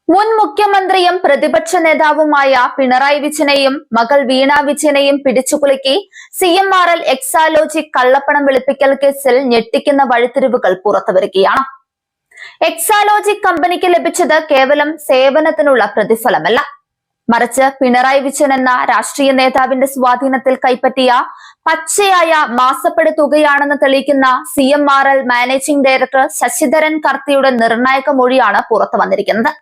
മുൻ മുഖ്യമന്ത്രിയും പ്രതിപക്ഷ നേതാവുമായ പിണറായി വിജയനെയും മകൾ വീണ വിജയനെയും പിടിച്ചുകുലുക്കി CMRL എക്സാലോജിക് കള്ളപ്പണം വെളുപ്പിക്കൽ കേസിൽ ഞെട്ടിക്കുന്ന വഴിത്തിരിവുകൾ പുറത്തുവരികയാണ്. എക്സാലോജിക് കമ്പനിക്ക് ലഭിച്ചത് കേവലം സേവനത്തിനുള്ള പ്രതിഫലമല്ല, മറിച്ച് പിണറായി വിജയൻ എന്ന രാഷ്ട്രീയ നേതാവിന്റെ സ്വാധീനത്തിൽ കൈപ്പറ്റിയ പച്ചയായ മാസപ്പടി തുകയാണെന്ന് തെളിയിക്കുന്ന CMRL മാനേജിംഗ് ഡയറക്ടർ ശശിധരൻ കർത്തിയുടെ നിർണായക മൊഴിയാണ് പുറത്തു വന്നിരിക്കുന്നത്.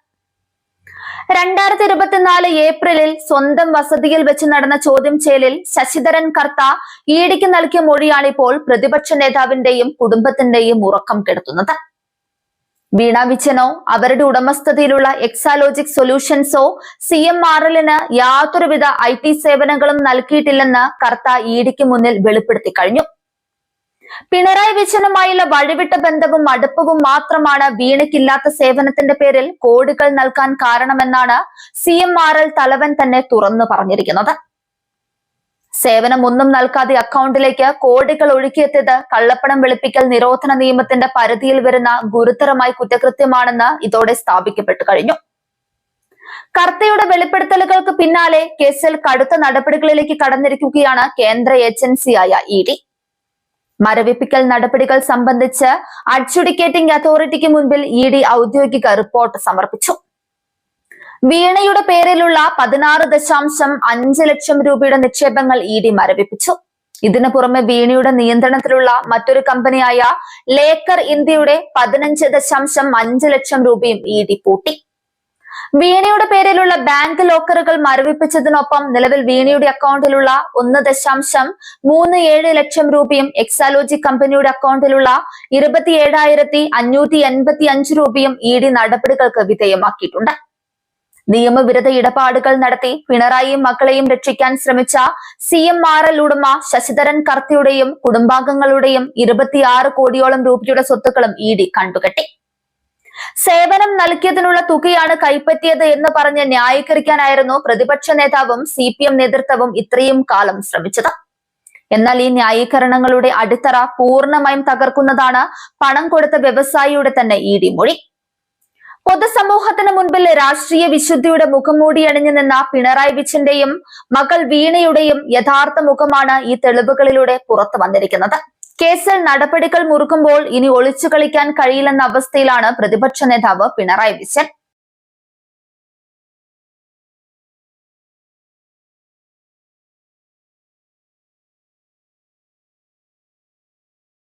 2024 ഏപ്രിലിൽ സ്വന്തം വസതിയിൽ വെച്ച് നടന്ന ചോദ്യം ചെയ്യലിൽ ശശിധരൻ കർത്ത ഇഡിക്ക് നൽകിയ മൊഴിയാണ് ഇപ്പോൾ പ്രതിപക്ഷ നേതാവിന്റെയും കുടുംബത്തിന്റെയും ഉറക്കം കെടുത്തുന്നത്. വീണ വിജയനോ അവരുടെ ഉടമസ്ഥതയിലുള്ള എക്സാലോജിക് സൊല്യൂഷൻസോ CMRLന് യാതൊരുവിധ IT സേവനങ്ങളും നൽകിയിട്ടില്ലെന്ന് കർത്ത ഇഡിക്ക് മുന്നിൽ വെളിപ്പെടുത്തി കഴിഞ്ഞു. പിണറായി വിജയനുമായുള്ള വഴിവിട്ട ബന്ധവും അടുപ്പവും മാത്രമാണ് വീണയ്ക്കില്ലാത്ത സേവനത്തിന്റെ പേരിൽ കോടികൾ നൽകാൻ കാരണമെന്നാണ് CMRL തലവൻ തന്നെ തുറന്നു പറഞ്ഞിരിക്കുന്നത്. സേവനം ഒന്നും നൽകാതെ അക്കൗണ്ടിലേക്ക് കോടികൾ ഒഴുക്കിയെത്തിയത് കള്ളപ്പണം വെളുപ്പിക്കൽ നിരോധന നിയമത്തിന്റെ പരിധിയിൽ വരുന്ന ഗുരുതരമായ കുറ്റകൃത്യമാണെന്ന് ഇതോടെ സ്ഥാപിക്കപ്പെട്ടു കഴിഞ്ഞു. കർത്തയുടെ വെളിപ്പെടുത്തലുകൾക്ക് പിന്നാലെ കേസിൽ കടുത്ത നടപടികളിലേക്ക് കടന്നിരിക്കുകയാണ് കേന്ദ്ര ഏജൻസിയായ ഇഡി. മരവിപ്പിക്കൽ നടപടികൾ സംബന്ധിച്ച് അഡ്ജുഡിക്കേറ്റിംഗ് അതോറിറ്റിക്ക് മുൻപിൽ ഇഡി ഔദ്യോഗിക റിപ്പോർട്ട് സമർപ്പിച്ചു. വീണയുടെ പേരിലുള്ള 16.5 ലക്ഷം രൂപയുടെ നിക്ഷേപങ്ങൾ ഇഡി മരവിപ്പിച്ചു. ഇതിനു പുറമെ വീണയുടെ നിയന്ത്രണത്തിലുള്ള മറ്റൊരു കമ്പനിയായ ലേക്കർ ഇന്ത്യയുടെ 15.5 ലക്ഷം രൂപയും ഇഡി പൂട്ടി. വീണയുടെ പേരിലുള്ള ബാങ്ക് ലോക്കറുകൾ മരവിപ്പിച്ചതിനൊപ്പം നിലവിൽ വീണയുടെ അക്കൗണ്ടിലുള്ള 1.37 ലക്ഷം രൂപയും എക്സാലോജിക് കമ്പനിയുടെ അക്കൗണ്ടിലുള്ള 27,585 രൂപയും ഇഡി നടപടികൾക്ക് വിധേയമാക്കിയിട്ടുണ്ട്. നിയമവിരുദ്ധ ഇടപാടുകൾ നടത്തി പിണറായിയും മക്കളെയും രക്ഷിക്കാൻ ശ്രമിച്ച CMRL ഉടമ ശശിധരൻ കർത്തിയുടെയും കുടുംബാംഗങ്ങളുടെയും 26 കോടിയോളം രൂപയുടെ സ്വത്തുക്കളും ഇഡി കണ്ടുകെട്ടി. സേവനം നൽകിയതിനുള്ള തുകയാണ് കൈപ്പറ്റിയത് എന്ന് പറഞ്ഞ് ന്യായീകരിക്കാനായിരുന്നു പ്രതിപക്ഷ നേതാവും CPM നേതൃത്വവും ഇത്രയും കാലം ശ്രമിച്ചത്. എന്നാൽ ഈ ന്യായീകരണങ്ങളുടെ അടിത്തറ പൂർണ്ണമായും തകർക്കുന്നതാണ് പണം കൊടുത്ത വ്യവസായിയുടെ തന്നെ ഇഡി മൊഴി. പൊതുസമൂഹത്തിന് മുൻപിൽ രാഷ്ട്രീയ വിശുദ്ധിയുടെ മുഖംമൂടി അണിഞ്ഞു നിന്ന പിണറായി വിജയന്റെയും മകൾ വീണയുടെയും യഥാർത്ഥ മുഖമാണ് ഈ തെളിവുകളിലൂടെ പുറത്തു വന്നിരിക്കുന്നത്. കേസിൽ നടപടികൾ മുറുകുമ്പോൾ ഇനി ഒളിച്ചു കളിക്കാൻ കഴിയില്ലെന്ന അവസ്ഥയിലാണ് പ്രതിപക്ഷ നേതാവ് പിണറായി വിജയൻ.